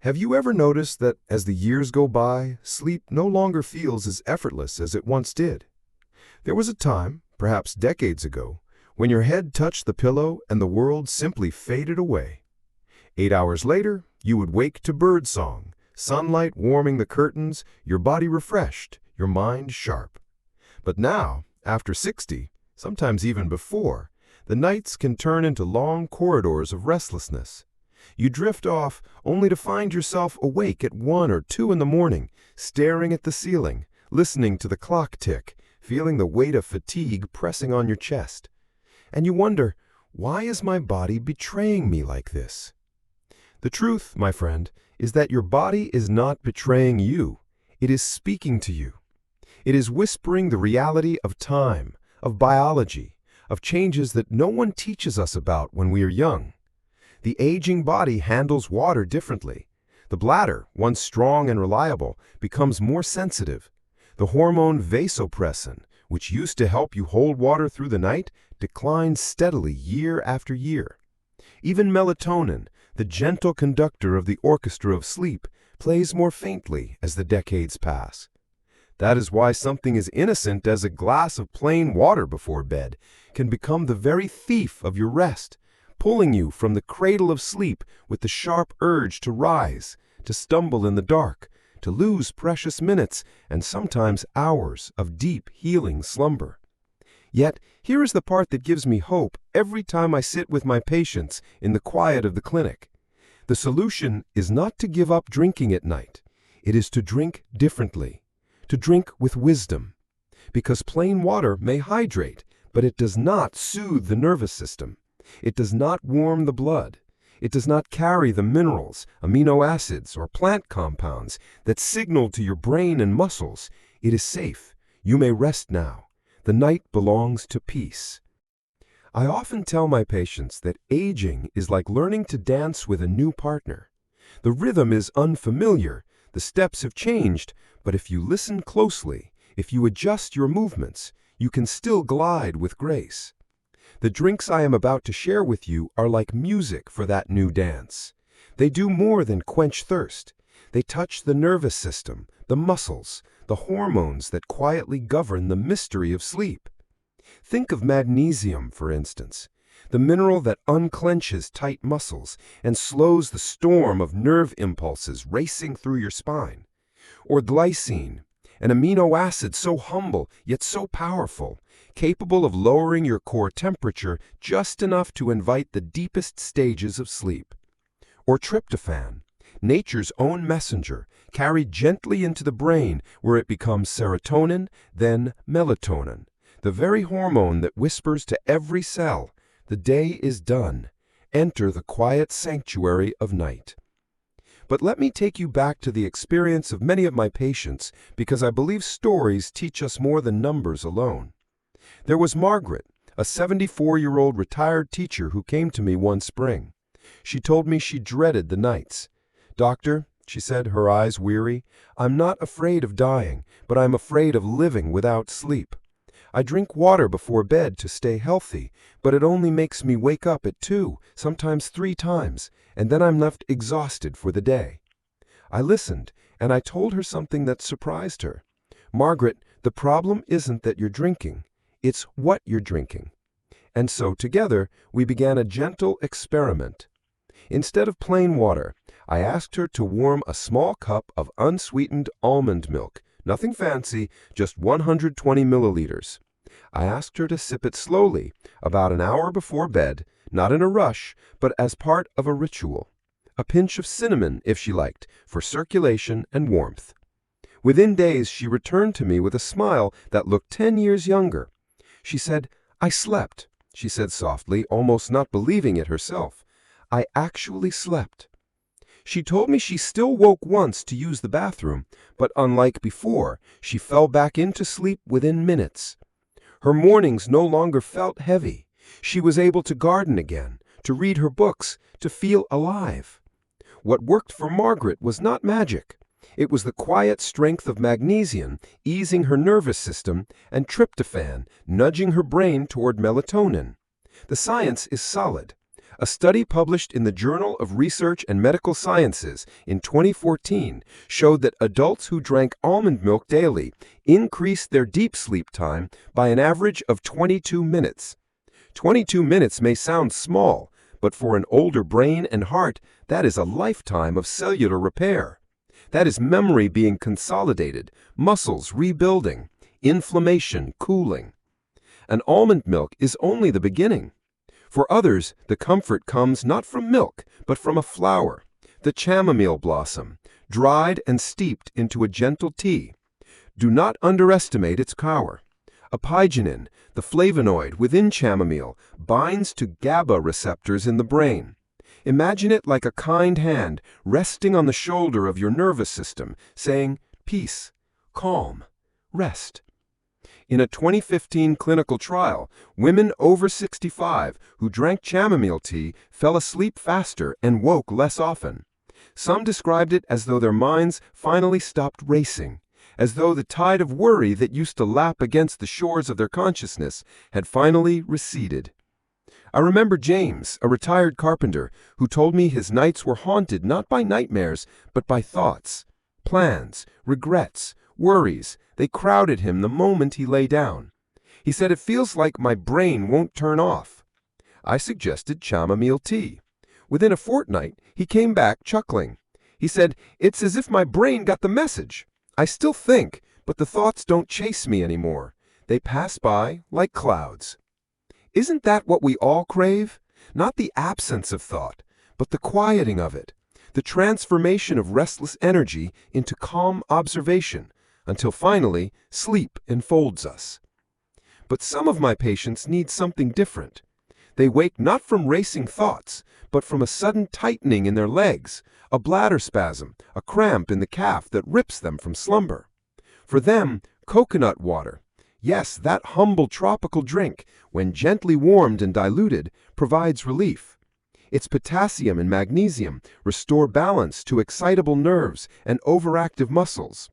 Have you ever noticed that as the years go by, sleep no longer feels as effortless as it once did? There was a time, perhaps decades ago, when your head touched the pillow and the world simply faded away. 8 hours later, you would wake to birdsong, sunlight warming the curtains, your body refreshed, your mind sharp. But now, after 60, sometimes even before, the nights can turn into long corridors of restlessness. You drift off only to find yourself awake at 1 or 2 in the morning, staring at the ceiling, listening to the clock tick, feeling the weight of fatigue pressing on your chest. And you wonder, why is my body betraying me like this? The truth, my friend, is that your body is not betraying you. It is speaking to you. It is whispering the reality of time, of biology, of changes that no one teaches us about when we are young. The aging body handles water differently. The bladder, once strong and reliable, becomes more sensitive. The hormone vasopressin, which used to help you hold water through the night, declines steadily year after year. Even melatonin, the gentle conductor of the orchestra of sleep, plays more faintly as the decades pass. That is why something as innocent as a glass of plain water before bed can become the very thief of your rest, pulling you from the cradle of sleep with the sharp urge to rise, to stumble in the dark, to lose precious minutes and sometimes hours of deep, healing slumber. Yet, here is the part that gives me hope every time I sit with my patients in the quiet of the clinic. The solution is not to give up drinking at night. It is to drink differently, to drink with wisdom. Because plain water may hydrate, but it does not soothe the nervous system. It does not warm the blood. It does not carry the minerals, amino acids, or plant compounds that signal to your brain and muscles, it is safe. You may rest now. The night belongs to peace. I often tell my patients that aging is like learning to dance with a new partner. The rhythm is unfamiliar, the steps have changed, but if you listen closely, if you adjust your movements, you can still glide with grace. The drinks I am about to share with you are like music for that new dance. They do more than quench thirst. They touch the nervous system, the muscles, the hormones that quietly govern the mystery of sleep. Think of magnesium, for instance, the mineral that unclenches tight muscles and slows the storm of nerve impulses racing through your spine. Or glycine, an amino acid so humble yet so powerful, capable of lowering your core temperature just enough to invite the deepest stages of sleep. Or tryptophan, nature's own messenger, carried gently into the brain where it becomes serotonin, then melatonin, the very hormone that whispers to every cell, the day is done. Enter the quiet sanctuary of night. But let me take you back to the experience of many of my patients because I believe stories teach us more than numbers alone. There was Margaret, a 74-year-old retired teacher who came to me one spring. She told me she dreaded the nights. "Doctor," she said, her eyes weary, "I'm not afraid of dying, but I'm afraid of living without sleep. I drink water before bed to stay healthy, but it only makes me wake up at 2, sometimes 3 times, and then I'm left exhausted for the day." I listened, and I told her something that surprised her. "Margaret, the problem isn't that you're drinking. It's what you're drinking." And so together we began a gentle experiment. Instead of plain water, I asked her to warm a small cup of unsweetened almond milk, nothing fancy, just 120 milliliters. I asked her to sip it slowly, about an hour before bed, not in a rush, but as part of a ritual. A pinch of cinnamon, if she liked, for circulation and warmth. Within days, she returned to me with a smile that looked 10 years younger. She said, "I slept," she said softly, almost not believing it herself. "I actually slept." She told me she still woke once to use the bathroom, but unlike before, she fell back into sleep within minutes. Her mornings no longer felt heavy. She was able to garden again, to read her books, to feel alive. What worked for Margaret was not magic. It was the quiet strength of magnesium easing her nervous system and tryptophan nudging her brain toward melatonin. The science is solid. A study published in the Journal of Research and Medical Sciences in 2014 showed that adults who drank almond milk daily increased their deep sleep time by an average of 22 minutes. 22 minutes may sound small, but for an older brain and heart, that is a lifetime of cellular repair. That is memory being consolidated, muscles rebuilding, inflammation cooling. And almond milk is only the beginning. For others, the comfort comes not from milk, but from a flower, the chamomile blossom, dried and steeped into a gentle tea. Do not underestimate its power. Apigenin, the flavonoid within chamomile, binds to GABA receptors in the brain. Imagine it like a kind hand resting on the shoulder of your nervous system, saying, peace, calm, rest. In a 2015 clinical trial, women over 65 who drank chamomile tea fell asleep faster and woke less often. Some described it as though their minds finally stopped racing, as though the tide of worry that used to lap against the shores of their consciousness had finally receded. I remember James, a retired carpenter, who told me his nights were haunted not by nightmares, but by thoughts, plans, regrets, worries. They crowded him the moment he lay down. He said, "It feels like my brain won't turn off." I suggested chamomile tea. Within a fortnight, he came back chuckling. He said, "It's as if my brain got the message. I still think, but the thoughts don't chase me anymore. They pass by like clouds." Isn't that what we all crave? Not the absence of thought, but the quieting of it, the transformation of restless energy into calm observation, until finally sleep enfolds us. But some of my patients need something different. They wake not from racing thoughts, but from a sudden tightening in their legs, a bladder spasm, a cramp in the calf that rips them from slumber. For them, coconut water, yes, that humble tropical drink, when gently warmed and diluted, provides relief. Its potassium and magnesium restore balance to excitable nerves and overactive muscles.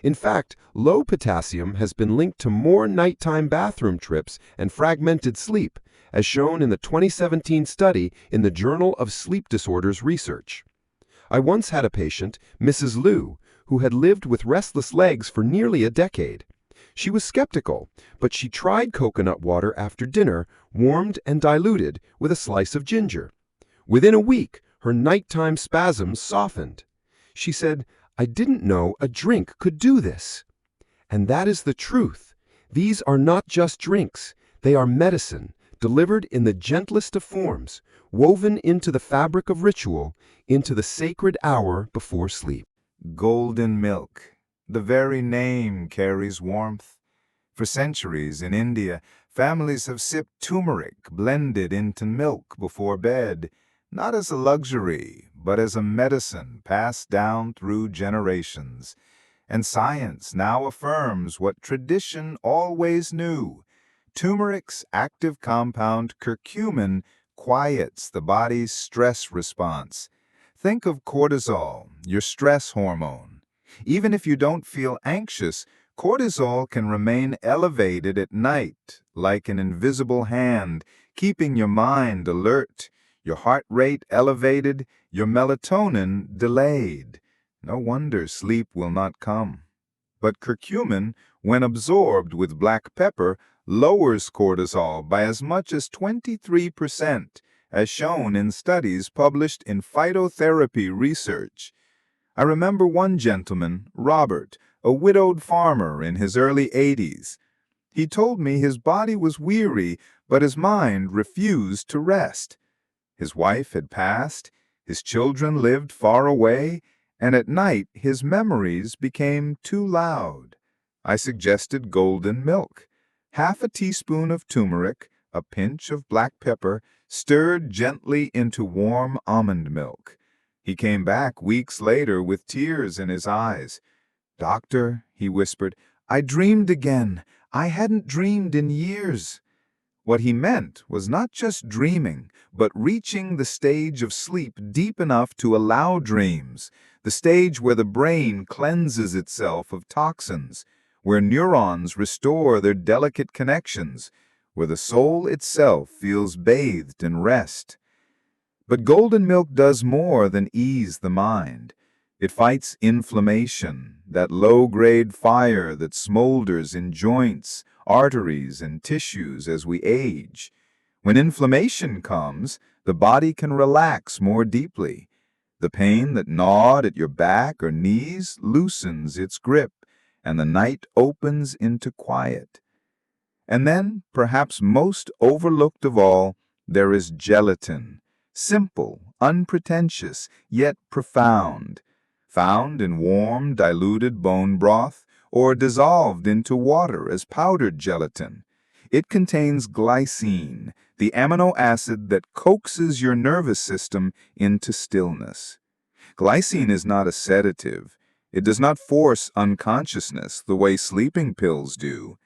In fact, low potassium has been linked to more nighttime bathroom trips and fragmented sleep, as shown in the 2017 study in the Journal of Sleep Disorders Research. I once had a patient, Mrs. Liu, who had lived with restless legs for nearly a decade. She was skeptical, but she tried coconut water after dinner, warmed and diluted with a slice of ginger. Within a week, her nighttime spasms softened. She said, "I didn't know a drink could do this." And that is the truth. These are not just drinks. They are medicine, delivered in the gentlest of forms, woven into the fabric of ritual, into the sacred hour before sleep. Golden milk. The very name carries warmth. For centuries in India, families have sipped turmeric blended into milk before bed, not as a luxury, but as a medicine passed down through generations. And science now affirms what tradition always knew. Turmeric's active compound curcumin quiets the body's stress response. Think of cortisol, your stress hormone. Even if you don't feel anxious, cortisol can remain elevated at night, like an invisible hand, keeping your mind alert, your heart rate elevated, your melatonin delayed. No wonder sleep will not come. But curcumin, when absorbed with black pepper, lowers cortisol by as much as 23%, as shown in studies published in phytotherapy research. I remember one gentleman, Robert, a widowed farmer in his early 80s. He told me his body was weary, but his mind refused to rest. His wife had passed, his children lived far away, and at night his memories became too loud. I suggested golden milk. Half a teaspoon of turmeric, a pinch of black pepper, stirred gently into warm almond milk. He came back weeks later with tears in his eyes. "Doctor," he whispered, "I dreamed again. I hadn't dreamed in years." What he meant was not just dreaming, but reaching the stage of sleep deep enough to allow dreams, the stage where the brain cleanses itself of toxins, where neurons restore their delicate connections, where the soul itself feels bathed in rest. But golden milk does more than ease the mind. It fights inflammation, that low-grade fire that smolders in joints, arteries, and tissues as we age. When inflammation comes, the body can relax more deeply. The pain that gnawed at your back or knees loosens its grip, and the night opens into quiet. And then, perhaps most overlooked of all, there is gelatin. Simple, unpretentious, yet profound. Found in warm, diluted bone broth or dissolved into water as powdered gelatin. It contains glycine, the amino acid that coaxes your nervous system into stillness. Glycine is not a sedative. It does not force unconsciousness the way sleeping pills do.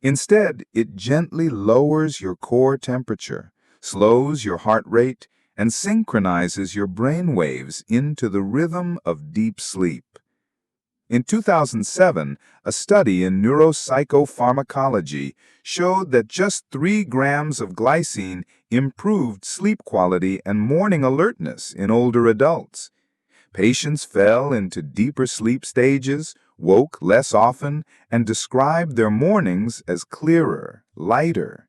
Instead, it gently lowers your core temperature, slows your heart rate, and synchronizes your brain waves into the rhythm of deep sleep. In 2007, a study in neuropsychopharmacology showed that just 3 grams of glycine improved sleep quality and morning alertness in older adults. Patients fell into deeper sleep stages, woke less often, and described their mornings as clearer, lighter.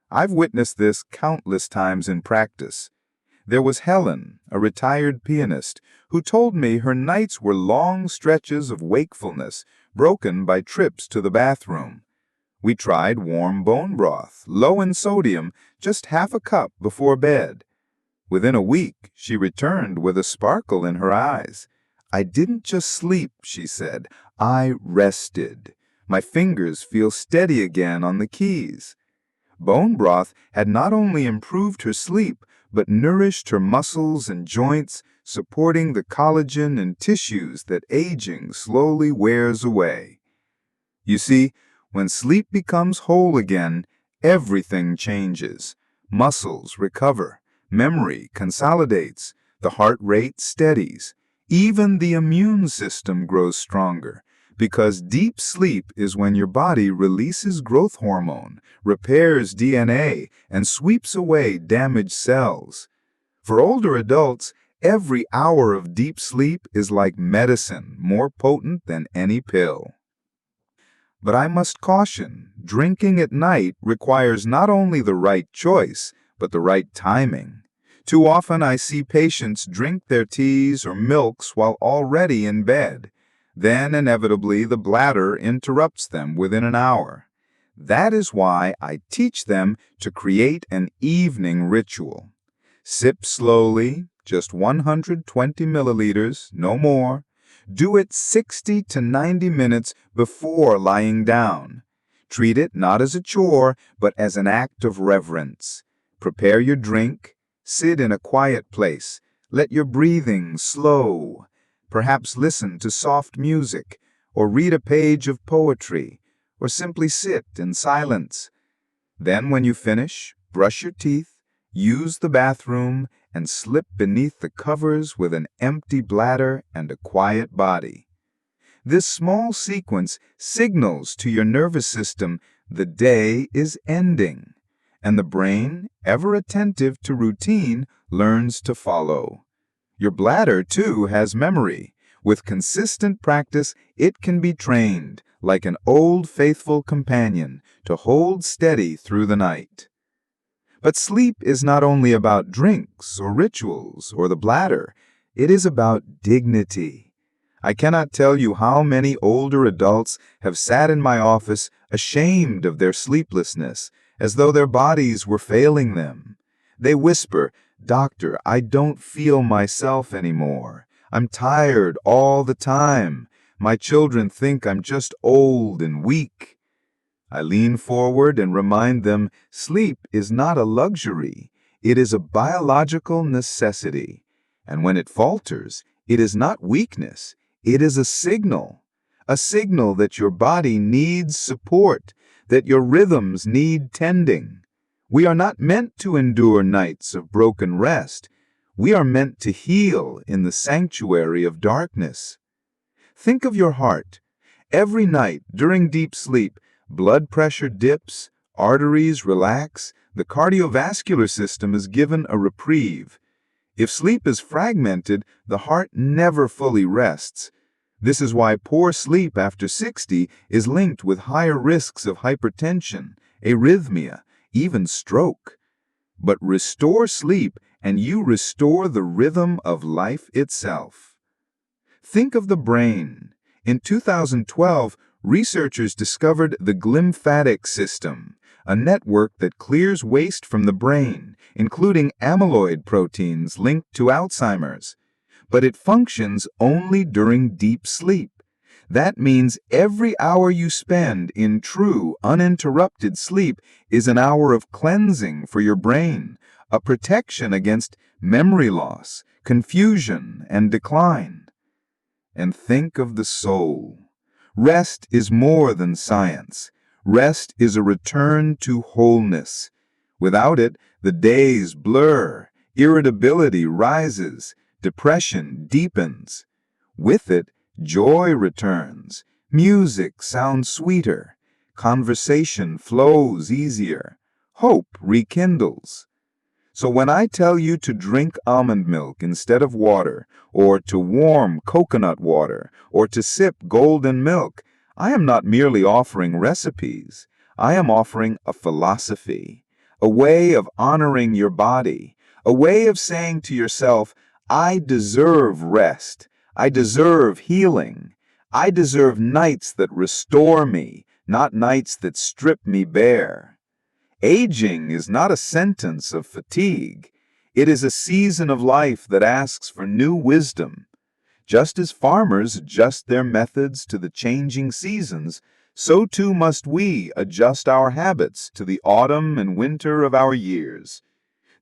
I've witnessed this countless times in practice. There was Helen, a retired pianist, who told me her nights were long stretches of wakefulness, broken by trips to the bathroom. We tried warm bone broth, low in sodium, just half a cup before bed. Within a week, she returned with a sparkle in her eyes. "I didn't just sleep," she said. "I rested. My fingers feel steady again on the keys." Bone broth had not only improved her sleep, but nourished her muscles and joints, supporting the collagen and tissues that aging slowly wears away. You see, when sleep becomes whole again, everything changes. Muscles recover, memory consolidates, the heart rate steadies. Even the immune system grows stronger, because deep sleep is when your body releases growth hormone, repairs DNA, and sweeps away damaged cells. For older adults, every hour of deep sleep is like medicine, more potent than any pill. But I must caution, drinking at night requires not only the right choice, but the right timing. Too often I see patients drink their teas or milks while already in bed. Then, inevitably, the bladder interrupts them within an hour. That is why I teach them to create an evening ritual. Sip slowly, just 120 milliliters, no more. Do it 60 to 90 minutes before lying down. Treat it not as a chore, but as an act of reverence. Prepare your drink. Sit in a quiet place. Let your breathing slow. Perhaps listen to soft music, or read a page of poetry, or simply sit in silence. Then when you finish, brush your teeth, use the bathroom, and slip beneath the covers with an empty bladder and a quiet body. This small sequence signals to your nervous system the day is ending, and the brain, ever attentive to routine, learns to follow. Your bladder, too, has memory. With consistent practice, it can be trained, like an old faithful companion, to hold steady through the night. But sleep is not only about drinks or rituals or the bladder. It is about dignity. I cannot tell you how many older adults have sat in my office ashamed of their sleeplessness, as though their bodies were failing them. They whisper, "Doctor, I don't feel myself anymore. I'm tired all the time. My children think I'm just old and weak." I lean forward and remind them sleep is not a luxury. It is a biological necessity. And when it falters, it is not weakness. It is a signal that your body needs support, that your rhythms need tending. We are not meant to endure nights of broken rest. We are meant to heal in the sanctuary of darkness. Think of your heart. Every night during deep sleep, blood pressure dips, arteries relax, the cardiovascular system is given a reprieve. If sleep is fragmented, the heart never fully rests. This is why poor sleep after 60 is linked with higher risks of hypertension, arrhythmia, even stroke. But restore sleep and you restore the rhythm of life itself. Think of the brain. In 2012, researchers discovered the glymphatic system, a network that clears waste from the brain, including amyloid proteins linked to Alzheimer's. But it functions only during deep sleep. That means every hour you spend in true, uninterrupted sleep is an hour of cleansing for your brain, a protection against memory loss, confusion, and decline. And think of the soul. Rest is more than science. Rest is a return to wholeness. Without it, the days blur, irritability rises, depression deepens. With it, joy returns, music sounds sweeter, conversation flows easier, hope rekindles. So when I tell you to drink almond milk instead of water, or to warm coconut water, or to sip golden milk, I am not merely offering recipes. I am offering a philosophy, a way of honoring your body, a way of saying to yourself, I deserve rest. I deserve healing. I deserve nights that restore me, not nights that strip me bare. Aging is not a sentence of fatigue. It is a season of life that asks for new wisdom. Just as farmers adjust their methods to the changing seasons, so too must we adjust our habits to the autumn and winter of our years.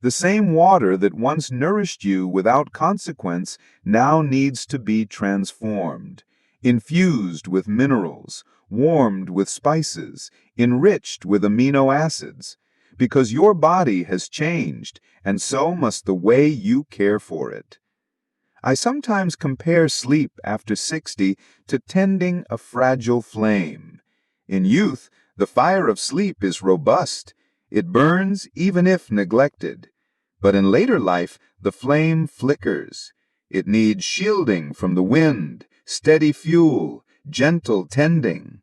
The same water that once nourished you without consequence now needs to be transformed, infused with minerals, warmed with spices, enriched with amino acids, because your body has changed, and so must the way you care for it. I sometimes compare sleep after 60 to tending a fragile flame. In youth, the fire of sleep is robust. It burns even if neglected. But in later life, the flame flickers. It needs shielding from the wind, steady fuel, gentle tending.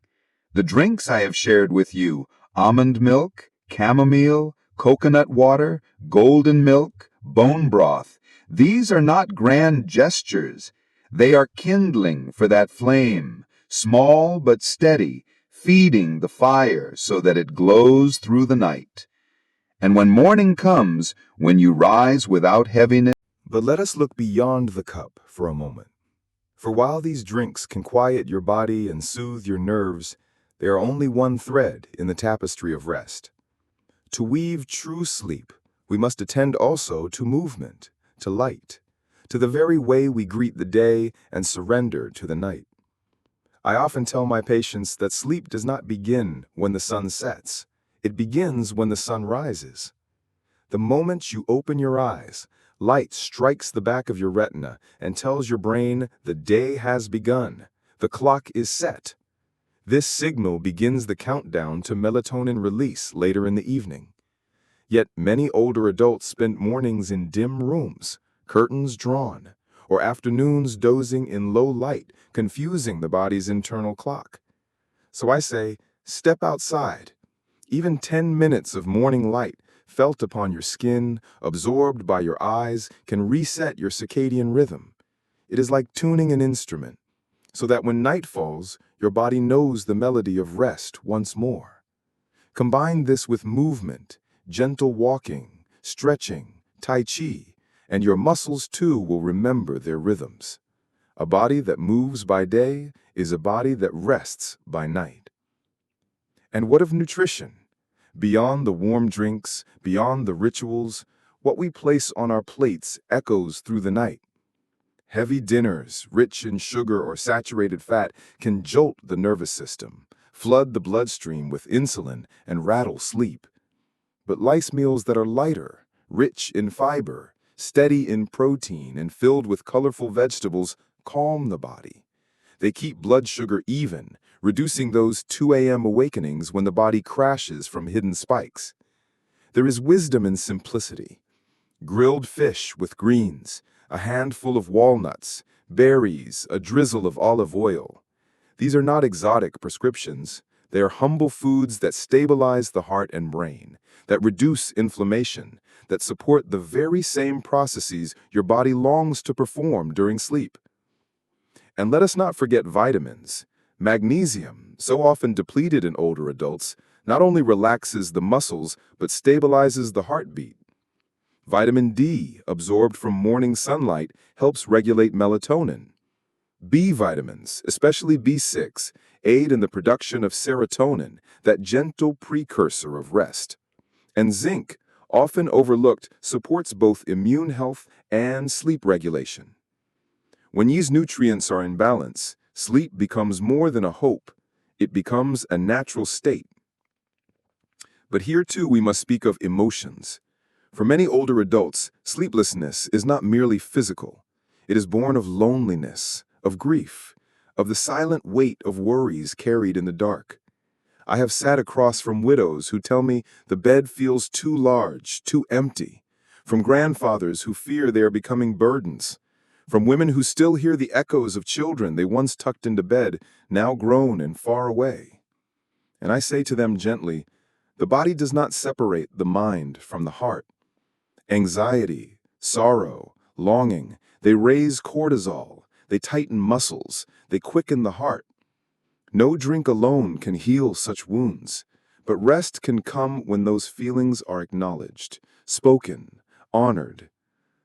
The drinks I have shared with you, almond milk, chamomile, coconut water, golden milk, bone broth, these are not grand gestures. They are kindling for that flame, small but steady, feeding the fire so that it glows through the night. And when morning comes, when you rise without heaviness. But let us look beyond the cup for a moment. For while these drinks can quiet your body and soothe your nerves, they are only one thread in the tapestry of rest. To weave true sleep, we must attend also to movement, to light, to the very way we greet the day and surrender to the night. I often tell my patients that sleep does not begin when the sun sets. It begins when the sun rises. The moment you open your eyes, light strikes the back of your retina and tells your brain the day has begun. The clock is set. This signal begins the countdown to melatonin release later in the evening. Yet many older adults spend mornings in dim rooms, curtains drawn, or afternoons dozing in low light, confusing the body's internal clock. So I say, step outside. Even 10 minutes of morning light felt upon your skin, absorbed by your eyes, can reset your circadian rhythm. It is like tuning an instrument, so that when night falls, your body knows the melody of rest once more. Combine this with movement, gentle walking, stretching, tai chi, and your muscles too will remember their rhythms. A body that moves by day is a body that rests by night. And what of nutrition? Beyond the warm drinks, beyond the rituals, what we place on our plates echoes through the night. Heavy dinners, rich in sugar or saturated fat, can jolt the nervous system, flood the bloodstream with insulin, and rattle sleep. But light meals that are lighter, rich in fiber, steady in protein, and filled with colorful vegetables calm the body. They keep blood sugar even, reducing those 2 a.m. awakenings when the body crashes from hidden spikes. There is wisdom in simplicity. Grilled fish with greens, a handful of walnuts, berries, a drizzle of olive oil. These are not exotic prescriptions. They are humble foods that stabilize the heart and brain, that reduce inflammation, that support the very same processes your body longs to perform during sleep. And let us not forget vitamins. Magnesium, so often depleted in older adults, not only relaxes the muscles but stabilizes the heartbeat. Vitamin D, absorbed from morning sunlight, helps regulate melatonin. B vitamins, especially B6, aid in the production of serotonin, that gentle precursor of rest. And zinc, often overlooked, supports both immune health and sleep regulation. When these nutrients are in balance, sleep becomes more than a hope. It becomes a natural state. But here too we must speak of emotions. For many older adults, sleeplessness is not merely physical. It is born of loneliness, of grief, of the silent weight of worries carried in the dark. I have sat across from widows who tell me the bed feels too large, too empty, from grandfathers who fear they are becoming burdens, from women who still hear the echoes of children they once tucked into bed, now grown and far away. And I say to them gently, the body does not separate the mind from the heart. Anxiety, sorrow, longing, they raise cortisol, they tighten muscles, they quicken the heart. No drink alone can heal such wounds, but rest can come when those feelings are acknowledged, spoken, honored.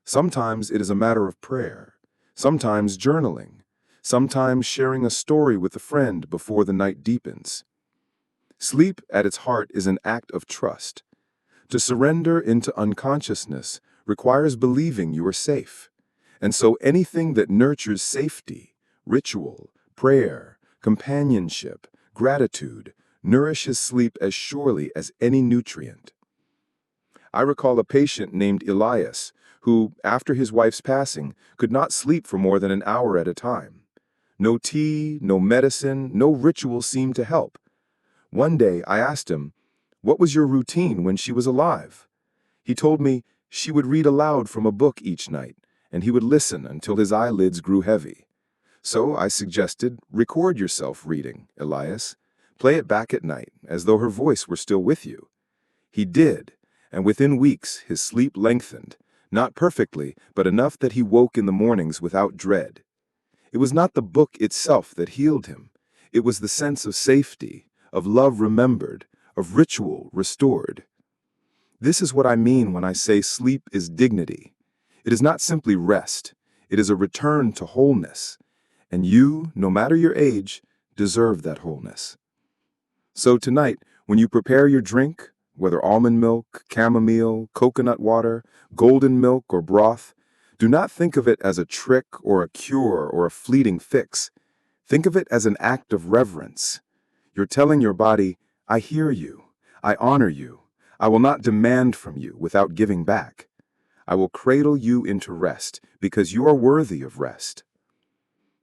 Sometimes it is a matter of prayer, sometimes journaling, sometimes sharing a story with a friend before the night deepens. Sleep at its heart is an act of trust. To surrender into unconsciousness requires believing you are safe. And so anything that nurtures safety, ritual, prayer, companionship, gratitude, nourishes sleep as surely as any nutrient. I recall a patient named Elias who, after his wife's passing, could not sleep for more than an hour at a time. No tea, no medicine, no ritual seemed to help. One day I asked him, "What was your routine when she was alive?" He told me she would read aloud from a book each night, and he would listen until his eyelids grew heavy. So I suggested, record yourself reading, Elias. Play it back at night, as though her voice were still with you. He did, and within weeks his sleep lengthened, not perfectly, but enough that he woke in the mornings without dread. It was not the book itself that healed him. It was the sense of safety, of love remembered, of ritual restored. This is what I mean when I say sleep is dignity. It is not simply rest. It is a return to wholeness. And you, no matter your age, deserve that wholeness. So tonight, when you prepare your drink, whether almond milk, chamomile, coconut water, golden milk, or broth, do not think of it as a trick or a cure or a fleeting fix. Think of it as an act of reverence. You're telling your body, I hear you, I honor you, I will not demand from you without giving back. I will cradle you into rest because you are worthy of rest.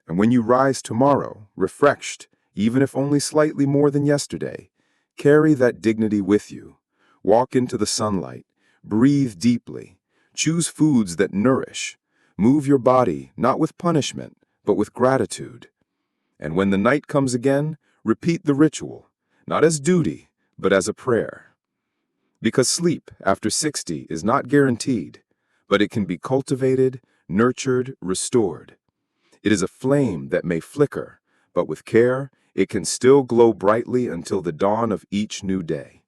And when you rise tomorrow, refreshed, even if only slightly more than yesterday, carry that dignity with you. Walk into the sunlight, breathe deeply, choose foods that nourish, move your body not with punishment, but with gratitude. And when the night comes again, repeat the ritual, not as duty, but as a prayer. Because sleep after 60 is not guaranteed, but it can be cultivated, nurtured, restored. It is a flame that may flicker, but with care, it can still glow brightly until the dawn of each new day.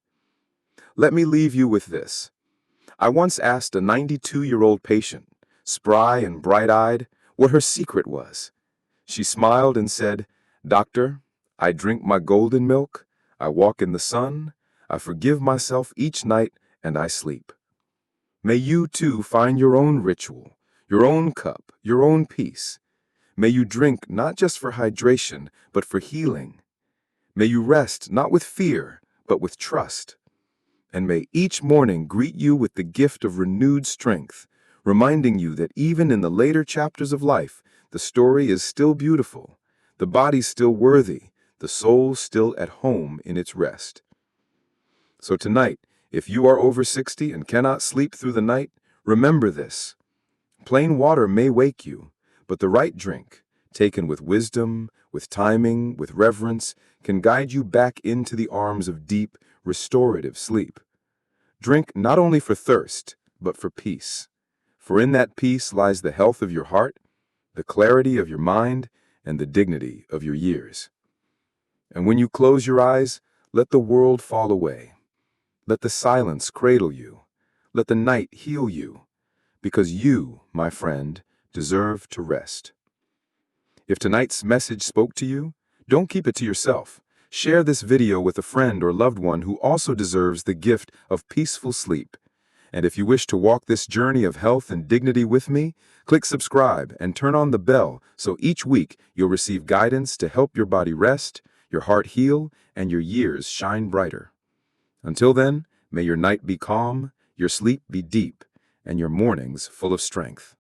Let me leave you with this. I once asked a 92-year-old patient, spry and bright-eyed, what her secret was. She smiled and said, "Doctor, I drink my golden milk, I walk in the sun, I forgive myself each night, and I sleep." May you too find your own ritual, your own cup, your own peace. May you drink not just for hydration, but for healing. May you rest not with fear, but with trust. And may each morning greet you with the gift of renewed strength, reminding you that even in the later chapters of life, the story is still beautiful, the body still worthy, the soul still at home in its rest. So tonight, if you are over 60 and cannot sleep through the night, Remember this. Plain water may wake you, but the right drink, taken with wisdom, with timing, with reverence, can guide you back into the arms of deep, restorative sleep. Drink not only for thirst, but for peace. For in that peace lies the health of your heart, the clarity of your mind, and the dignity of your years. And when you close your eyes, let the world fall away. Let the silence cradle you. Let the night heal you. Because you, my friend, deserve to rest. If tonight's message spoke to you, don't keep it to yourself. Share this video with a friend or loved one who also deserves the gift of peaceful sleep. And if you wish to walk this journey of health and dignity with me, click subscribe and turn on the bell so each week you'll receive guidance to help your body rest, your heart heal, and your years shine brighter. Until then, may your night be calm, your sleep be deep, and your mornings full of strength.